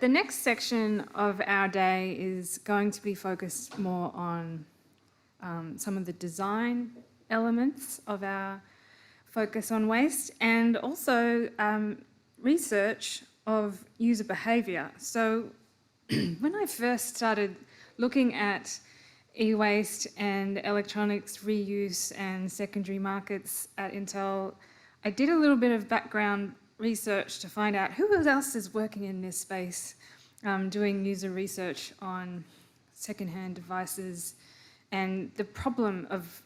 The next section of our day is going to be focused more on some of the design elements of our focus on waste, and also research of user behaviour. So when I first started looking at e-waste and electronics reuse and secondary markets at Intel, I did a little bit of background research to find out who else is working in this space, doing user research on secondhand devices and the problem of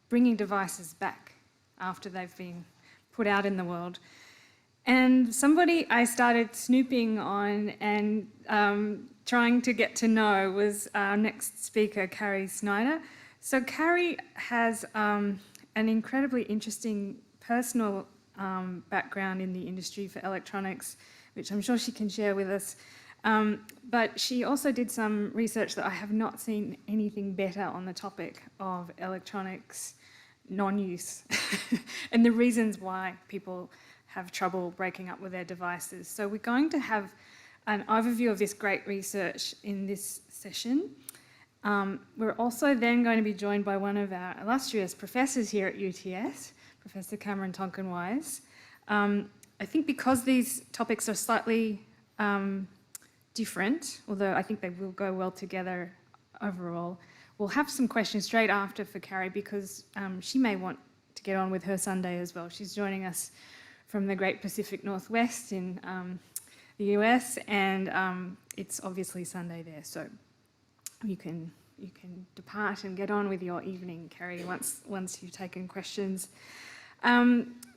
bringing devices back after they've been put out in the world. And somebody I started snooping on and trying to get to know was our next speaker, Carrie Snyder. So Carrie has an incredibly interesting personal background in the industry for electronics, which I'm sure she can share with us. But she also did some research that I have not seen anything better on the topic of electronics non-use and the reasons why people have trouble breaking up with their devices. So we're going to have an overview of this great research in this session. We're also then going to be joined by one of our illustrious professors here at UTS, Professor Cameron Tonkin-Wise. I think because these topics are slightly different, although I think they will go well together overall, we'll have some questions straight after for Carrie, because she may want to get on with her Sunday as well. She's joining us from the Great Pacific Northwest in the US, and it's obviously Sunday there, so you can depart and get on with your evening, Carrie, once you've taken questions.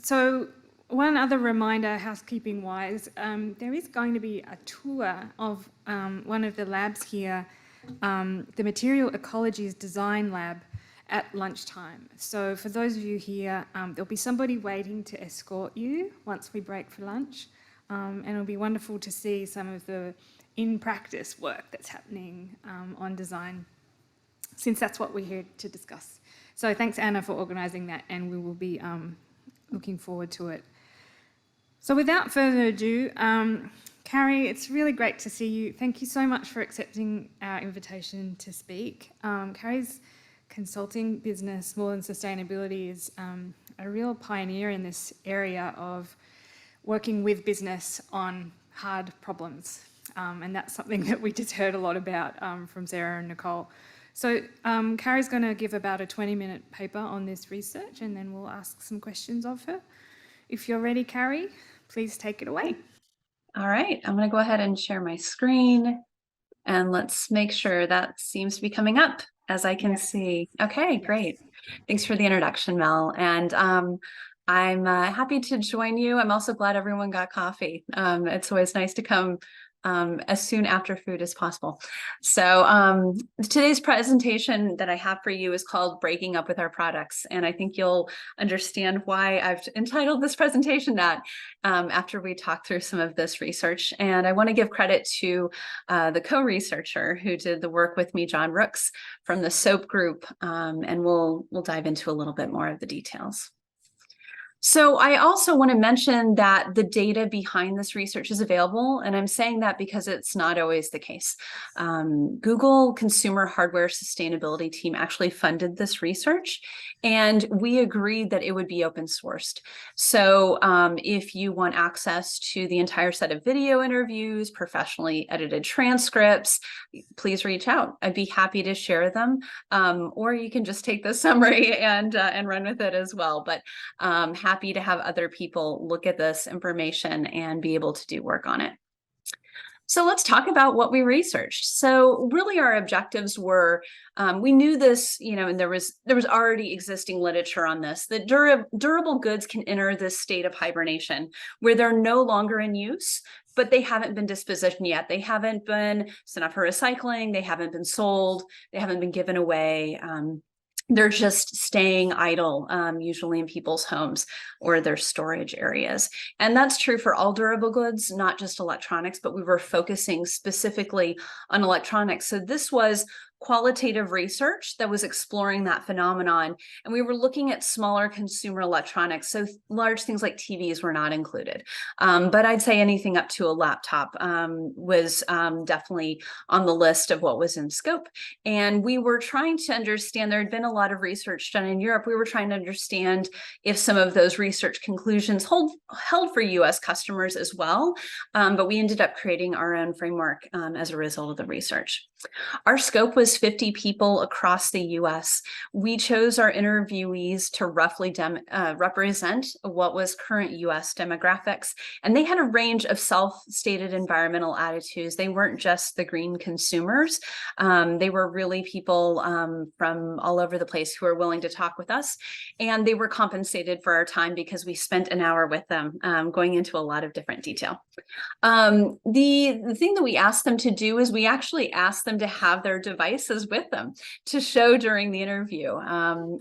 So one other reminder, housekeeping-wise, there is going to be a tour of one of the labs here, the Material Ecologies Design Lab, at lunchtime. So for those of you here, there'll be somebody waiting to escort you once we break for lunch, and it'll be wonderful to see some of the in-practice work that's happening on design, since that's what we're here to discuss. So thanks, Anna, for organising that, and we will be looking forward to it. So without further ado, Carrie, it's really great to see you. Thank you so much for accepting our invitation to speak. Carrie's consulting business, More Than Sustainability, is a real pioneer in this area of working with business on hard problems. And that's something that we just heard a lot about from Sarah and Nicole. So Carrie's going to give about a 20-minute paper on this research, and then we'll ask some questions of her. If you're ready, Carrie, please take it away. All right, I'm going to go ahead and share my screen, and let's make sure that seems to be coming up as I can see. Okay, great. Thanks for the introduction, Mel. And I'm happy to join you. I'm also glad everyone got coffee. It's always nice to come as soon after food as possible. So today's presentation that I have for you is called Breaking Up with Our Products. And I think you'll understand why I've entitled this presentation that after we talk through some of this research. And I want to give credit to the co-researcher who did the work with me, John Rooks, from the SOAP group. And we'll dive into a little bit more of the details. So I also want to mention that the data behind this research is available, and I'm saying that because it's not always the case. Google Consumer Hardware Sustainability Team actually funded this research, and we agreed that it would be open sourced. So if you want access to the entire set of video interviews, professionally edited transcripts, please reach out. I'd be happy to share them, or you can just take the summary and run with it as well. But happy to have other people look at this information and be able to do work on it. So let's talk about what we researched. So really our objectives were, we knew this, and there was already existing literature on this, that durable goods can enter this state of hibernation where they're no longer in use, but they haven't been dispositioned yet. They haven't been sent up for recycling. They haven't been sold. They haven't been given away. They're just staying idle, usually in people's homes or their storage areas. And that's true for all durable goods, not just electronics, but we were focusing specifically on electronics. So this was qualitative research that was exploring that phenomenon. And we were looking at smaller consumer electronics. So large things like TVs were not included. But I'd say anything up to a laptop was definitely on the list of what was in scope. And we were trying to understand, there had been a lot of research done in Europe. We were trying to understand if some of those research conclusions held for US customers as well. But we ended up creating our own framework as a result of the research. Our scope was 50 people across the US. We chose our interviewees to roughly represent what was current US demographics. And they had a range of self-stated environmental attitudes. They weren't just the green consumers. They were really people from all over the place who were willing to talk with us. And they were compensated for our time because we spent an hour with them going into a lot of different detail. The thing that we asked them to do is we actually asked them to have their devices with them to show during the interview.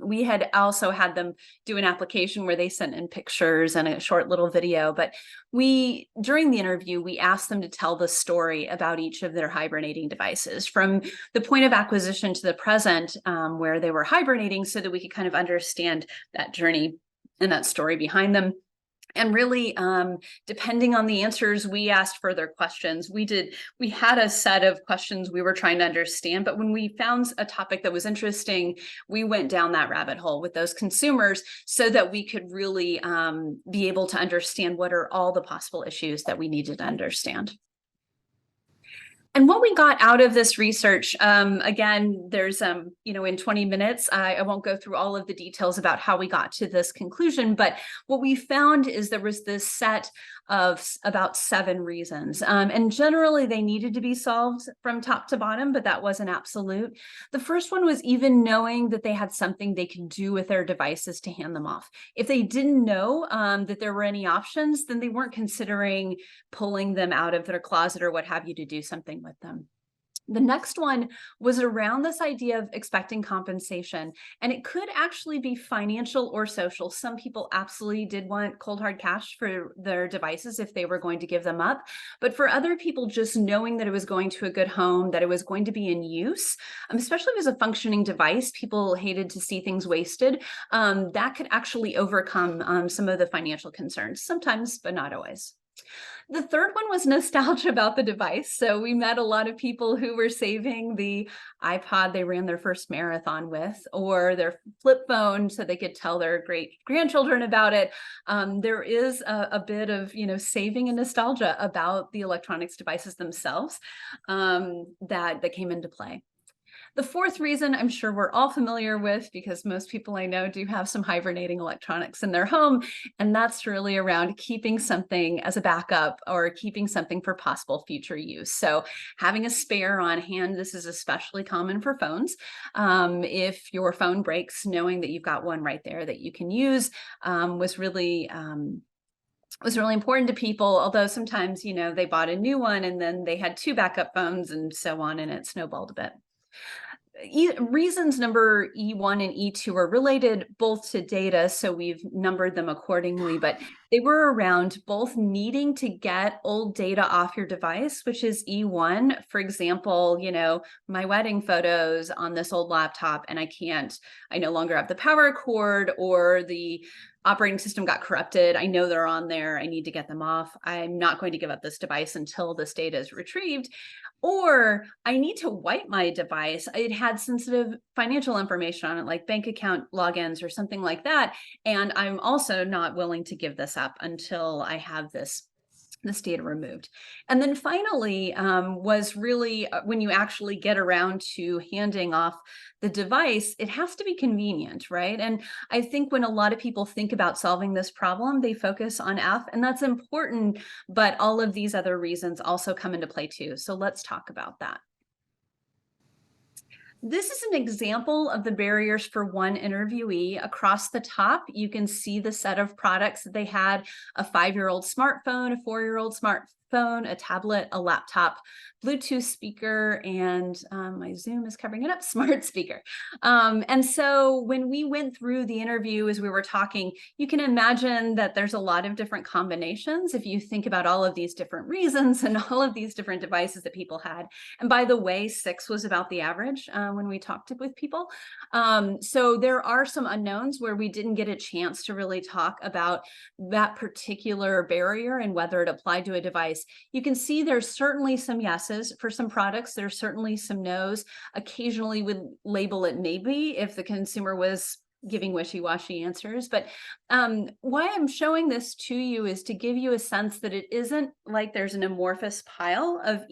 We had also had them do an application where they sent in pictures and a short little video, but during the interview, we asked them to tell the story about each of their hibernating devices from the point of acquisition to the present where they were hibernating, so that we could kind of understand that journey and that story behind them. And really, depending on the answers, we asked further questions. We had a set of questions we were trying to understand, but when we found a topic that was interesting, we went down that rabbit hole with those consumers so that we could really be able to understand what are all the possible issues that we needed to understand. And what we got out of this research, again, there's, in 20 minutes, I won't go through all of the details about how we got to this conclusion, but what we found is there was this set of about 7 reasons. And generally they needed to be solved from top to bottom, but that wasn't absolute. The first one was even knowing that they had something they could do with their devices to hand them off. If they didn't know that there were any options, then they weren't considering pulling them out of their closet or what have you to do something with them. The next one was around this idea of expecting compensation, and it could actually be financial or social. Some people absolutely did want cold hard cash for their devices if they were going to give them up, but for other people, just knowing that it was going to a good home, that it was going to be in use, especially if it was a functioning device, people hated to see things wasted. That could actually overcome some of the financial concerns, sometimes, but not always. The third one was nostalgia about the device. So we met a lot of people who were saving the iPod they ran their first marathon with, or their flip phone so they could tell their great grandchildren about it. There is a bit of saving and nostalgia about the electronics devices themselves that came into play. The fourth reason I'm sure we're all familiar with, because most people I know do have some hibernating electronics in their home, and that's really around keeping something as a backup or keeping something for possible future use. So having a spare on hand, this is especially common for phones. If your phone breaks, knowing that you've got one right there that you can use was really important to people, although sometimes, they bought a new one and then they had 2 backup phones and so on, and it snowballed a bit. Reasons number E1 and E2 are related both to data, so we've numbered them accordingly, but they were around both needing to get old data off your device, which is E1. For example, my wedding photos on this old laptop, and I no longer have the power cord, or the operating system got corrupted. I know they're on there. I need to get them off. I'm not going to give up this device until this data is retrieved. Or I need to wipe my device. It had sensitive financial information on it, like bank account logins or something like that. And I'm also not willing to give this up until I have this data removed. And then finally was really when you actually get around to handing off the device, it has to be convenient, right? And I think when a lot of people think about solving this problem, they focus on F, and that's important, but all of these other reasons also come into play too. So let's talk about that. This is an example of the barriers for one interviewee. Across the top, you can see the set of products that they had: a 5-year-old smartphone, a 4-year-old smartphone, smartphone, a tablet, a laptop, Bluetooth speaker, and my Zoom is covering it up, smart speaker. And so when we went through the interview as we were talking, you can imagine that there's a lot of different combinations if you think about all of these different reasons and all of these different devices that people had. And by the way, 6 was about the average when we talked with people. So there are some unknowns where we didn't get a chance to really talk about that particular barrier and whether it applied to a device. You can see there's certainly some yeses for some products. There's certainly some nos. Occasionally would label it maybe if the consumer was giving wishy-washy answers. But why I'm showing this to you is to give you a sense that it isn't like there's an amorphous pile of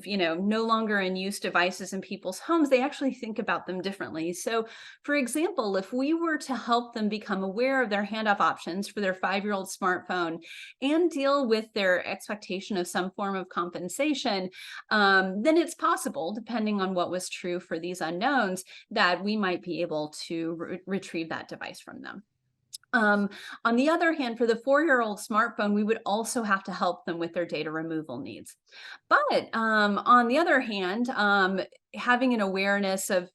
no longer in use devices in people's homes. They actually think about them differently. So for example, if we were to help them become aware of their handoff options for their 5-year-old smartphone and deal with their expectation of some form of compensation, then it's possible, depending on what was true for these unknowns, that we might be able to retrieve that device from them. On the other hand, for the 4-year-old smartphone, we would also have to help them with their data removal needs. But on the other hand, having an awareness of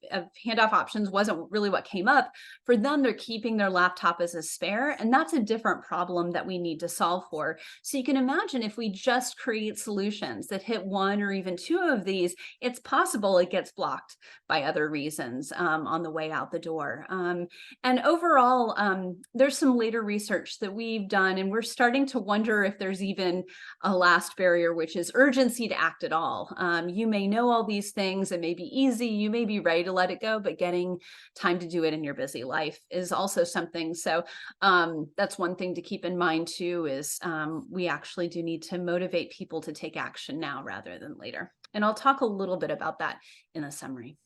handoff options wasn't really what came up. For them, they're keeping their laptop as a spare, and that's a different problem that we need to solve for. So you can imagine if we just create solutions that hit 1 or even 2 of these, it's possible it gets blocked by other reasons on the way out the door. And overall, there's some later research that we've done, and we're starting to wonder if there's even a last barrier, which is urgency to act at all. You may know all these things, it may be easy, you may be ready to let it go, but getting time to do it in your busy life is also something. So that's one thing to keep in mind too, is we actually do need to motivate people to take action now rather than later. And I'll talk a little bit about that in a summary.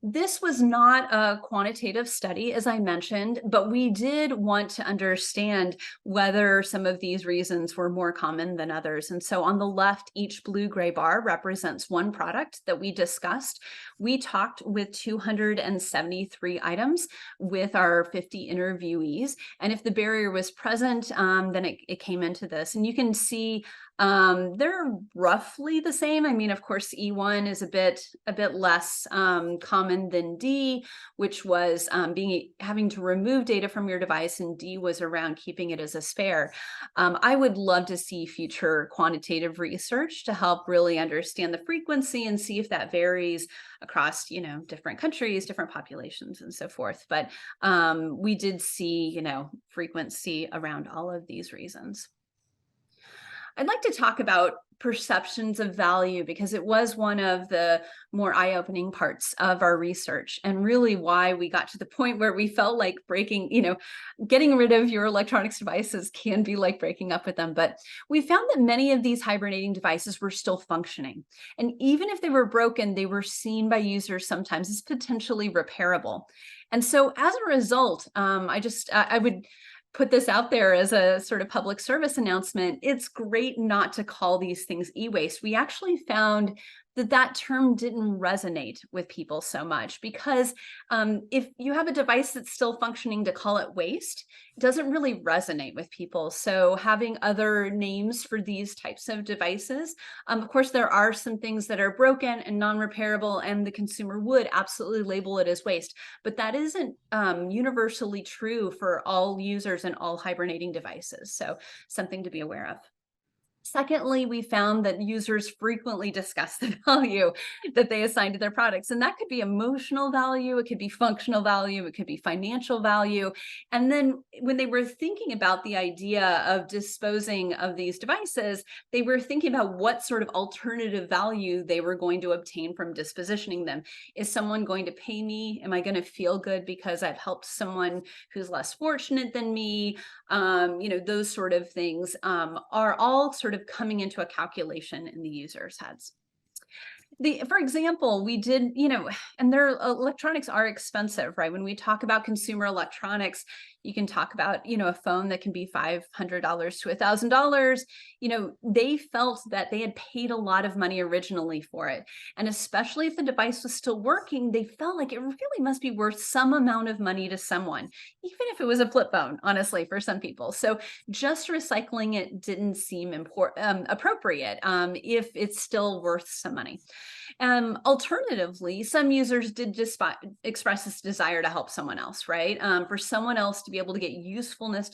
This was not a quantitative study, as I mentioned, but we did want to understand whether some of these reasons were more common than others. And so on the left, each blue-gray bar represents one product that we discussed. We talked with 273 items with our 50 interviewees. And if the barrier was present, then it came into this. And you can see they're roughly the same. I mean, of course, E1 is a bit less common than D, which was having to remove data from your device, and D was around keeping it as a spare. I would love to see future quantitative research to help really understand the frequency and see if that varies across, different countries, different populations, and so forth. But we did see, frequency around all of these reasons. I'd like to talk about perceptions of value because it was one of the more eye-opening parts of our research, and really why we got to the point where we felt like getting rid of your electronics devices can be like breaking up with them. But we found that many of these hibernating devices were still functioning. And even if they were broken, they were seen by users sometimes as potentially repairable. And so as a result, I would put this out there as a sort of public service announcement. It's great not to call these things e-waste. We actually found that term didn't resonate with people so much because if you have a device that's still functioning, to call it waste doesn't really resonate with people. So having other names for these types of devices, of course, there are some things that are broken and non-repairable, and the consumer would absolutely label it as waste, but that isn't universally true for all users and all hibernating devices. So something to be aware of. Secondly, we found that users frequently discuss the value that they assign to their products. And that could be emotional value, it could be functional value, it could be financial value. And then when they were thinking about the idea of disposing of these devices, they were thinking about what sort of alternative value they were going to obtain from dispositioning them. Is someone going to pay me? Am I going to feel good because I've helped someone who's less fortunate than me? Those sort of things are all sort of coming into a calculation in the user's heads. For example, we did, and their electronics are expensive, right? When we talk about consumer electronics, You can talk about, a phone that can be $500 to $1,000. They felt that they had paid a lot of money originally for it. And especially if the device was still working, they felt like it really must be worth some amount of money to someone, even if it was a flip phone, honestly, for some people. So just recycling it didn't seem appropriate if it's still worth some money. Alternatively, some users did just express this desire to help someone else, right? For someone else to be able to get usefulness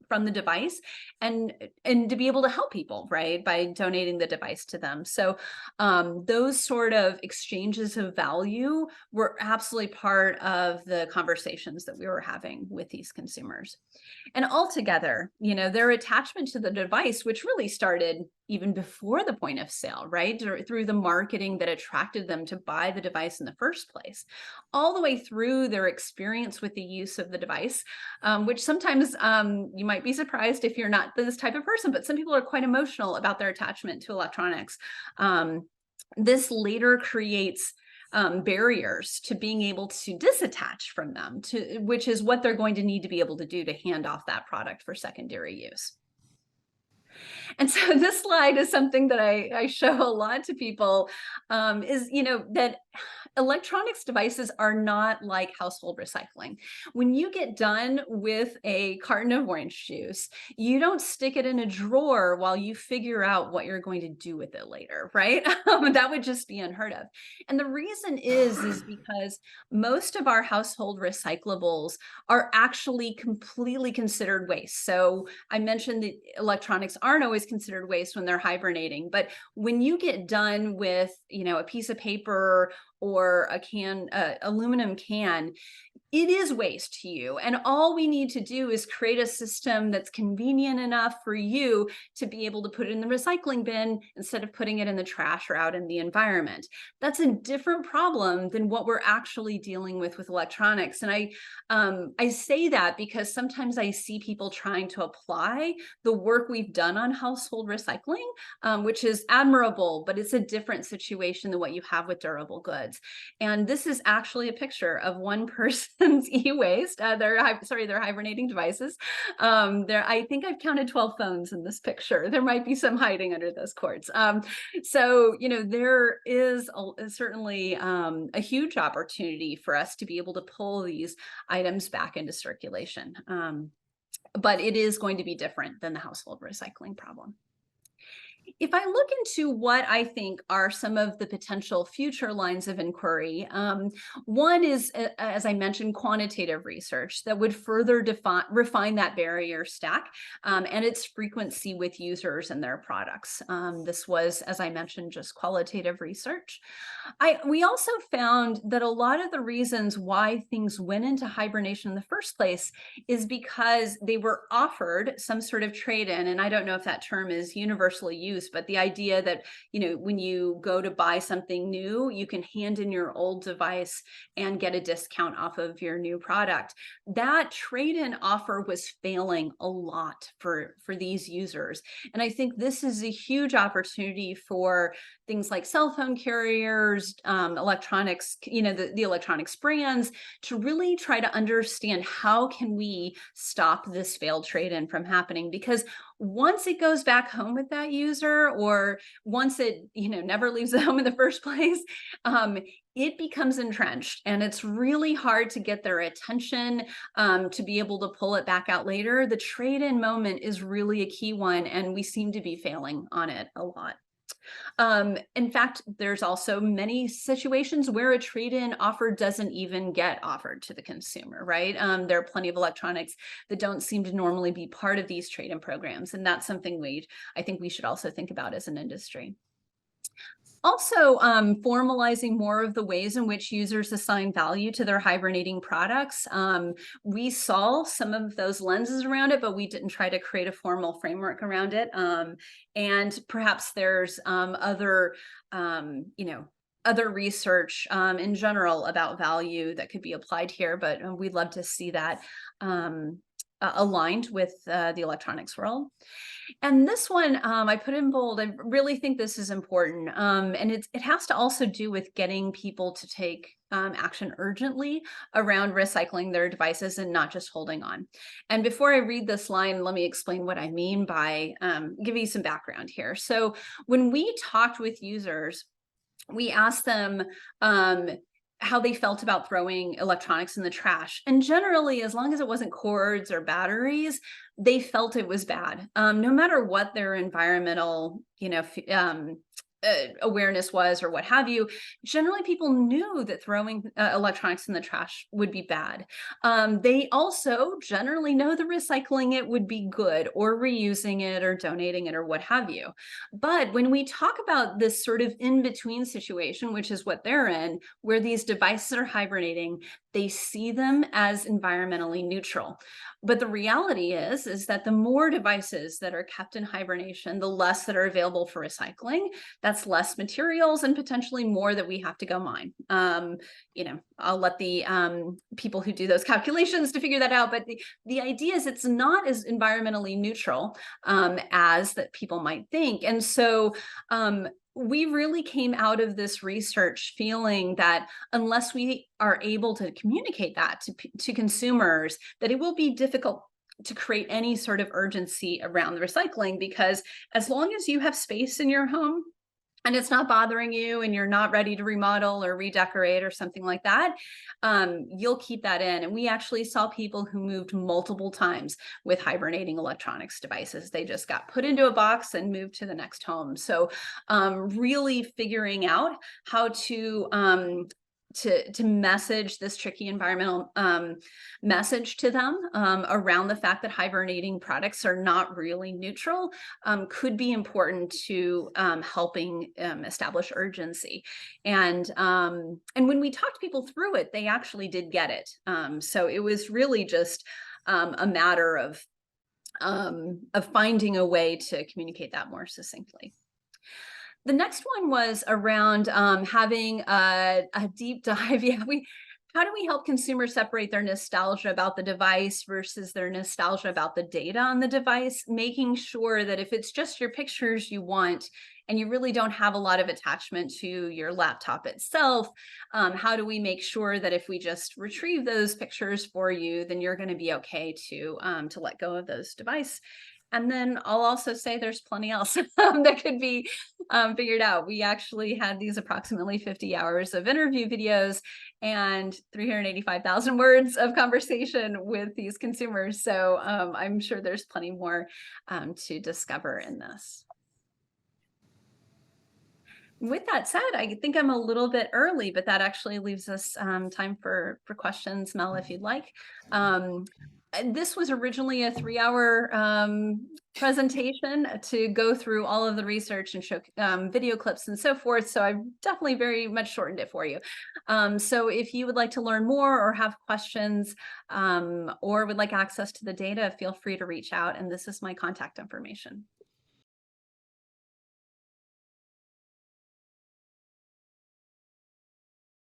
from the device and to be able to help people, right, by donating the device to them. So those sort of exchanges of value were absolutely part of the conversations that we were having with these consumers. And altogether, their attachment to the device, which really started even before the point of sale, right? Through the marketing that attracted them to buy the device in the first place, all the way through their experience with the use of the device, which sometimes you might be surprised if you're not this type of person, but some people are quite emotional about their attachment to electronics. This later creates barriers to being able to disattach from them, which is what they're going to need to be able to do to hand off that product for secondary use. And so this slide is something that I show a lot to people, is, that electronics devices are not like household recycling. When you get done with a carton of orange juice, you don't stick it in a drawer while you figure out what you're going to do with it later, right? That would just be unheard of. And the reason is because most of our household recyclables are actually completely considered waste. So I mentioned that electronics aren't always considered waste when they're hibernating, but when you get done with, a piece of paper or a aluminum can, it is waste to you. And all we need to do is create a system that's convenient enough for you to be able to put it in the recycling bin instead of putting it in the trash or out in the environment. That's a different problem than what we're actually dealing with electronics. And I say that because sometimes I see people trying to apply the work we've done on household recycling, which is admirable, but it's a different situation than what you have with durable goods. And this is actually a picture of one person's e-waste. They're hibernating devices. I think I've counted 12 phones in this picture. There might be some hiding under those cords. So, there is certainly a huge opportunity for us to be able to pull these items back into circulation. But it is going to be different than the household recycling problem. If I look into what I think are some of the potential future lines of inquiry, one is, as I mentioned, quantitative research that would further refine that barrier stack and its frequency with users and their products. This was, as I mentioned, just qualitative research. We also found that a lot of the reasons why things went into hibernation in the first place is because they were offered some sort of trade-in. And I don't know if that term is universally used, but the idea that, when you go to buy something new, you can hand in your old device and get a discount off of your new product. That trade-in offer was failing a lot for these users. And I think this is a huge opportunity for things like cell phone carriers, electronics, the electronics brands, to really try to understand how can we stop this failed trade-in from happening. Because once it goes back home with that user, or once it never leaves the home in the first place, it becomes entrenched, and it's really hard to get their attention to be able to pull it back out later. The trade-in moment is really a key one, and we seem to be failing on it a lot. In fact, there's also many situations where a trade-in offer doesn't even get offered to the consumer, right? There are plenty of electronics that don't seem to normally be part of these trade-in programs, and that's something I think we should also think about as an industry. Also, formalizing more of the ways in which users assign value to their hibernating products. We saw some of those lenses around it, but we didn't try to create a formal framework around it. And perhaps there's other research in general about value that could be applied here, but we'd love to see that. aligned with the electronics world. And this one, I put in bold. I really think this is important. And it has to also do with getting people to take action urgently around recycling their devices and not just holding on. And before I read this line, let me explain what I mean by give you some background here. So when we talked with users, we asked them how they felt about throwing electronics in the trash. And generally, as long as it wasn't cords or batteries, they felt it was bad. No matter what their environmental, awareness was or what have you, generally people knew that throwing electronics in the trash would be bad. They also generally know that recycling it would be good, or reusing it or donating it or what have you. But when we talk about this sort of in-between situation, which is what they're in, where these devices are hibernating, they see them as environmentally neutral. But the reality is that the more devices that are kept in hibernation, the less that are available for recycling. That's less materials and potentially more that we have to go mine. I'll let the people who do those calculations to figure that out. But the idea is it's not as environmentally neutral as that people might think. And so we really came out of this research feeling that unless we are able to communicate that to consumers, that it will be difficult to create any sort of urgency around the recycling, because as long as you have space in your home and it's not bothering you and you're not ready to remodel or redecorate or something like that, you'll keep that in. And we actually saw people who moved multiple times with hibernating electronics devices. They just got put into a box and moved to the next home. So really figuring out how to message this tricky environmental message to them around the fact that hibernating products are not really neutral could be important to helping establish urgency. And when we talked people through it, they actually did get it. So it was really just a matter of finding a way to communicate that more succinctly. The next one was around having a deep dive. How do we help consumers separate their nostalgia about the device versus their nostalgia about the data on the device, making sure that if it's just your pictures you want and you really don't have a lot of attachment to your laptop itself, how do we make sure that if we just retrieve those pictures for you, then you're going to be okay to let go of those devices? And then I'll also say there's plenty else that could be figured out. We actually had these approximately 50 hours of interview videos and 385,000 words of conversation with these consumers. So I'm sure there's plenty more to discover in this. With that said, I think I'm a little bit early, but that actually leaves us time for questions, Mel, if you'd like. This was originally a 3-hour presentation to go through all of the research and show video clips and so forth. So I've definitely very much shortened it for you. So if you would like to learn more or have questions or would like access to the data, feel free to reach out. And this is my contact information.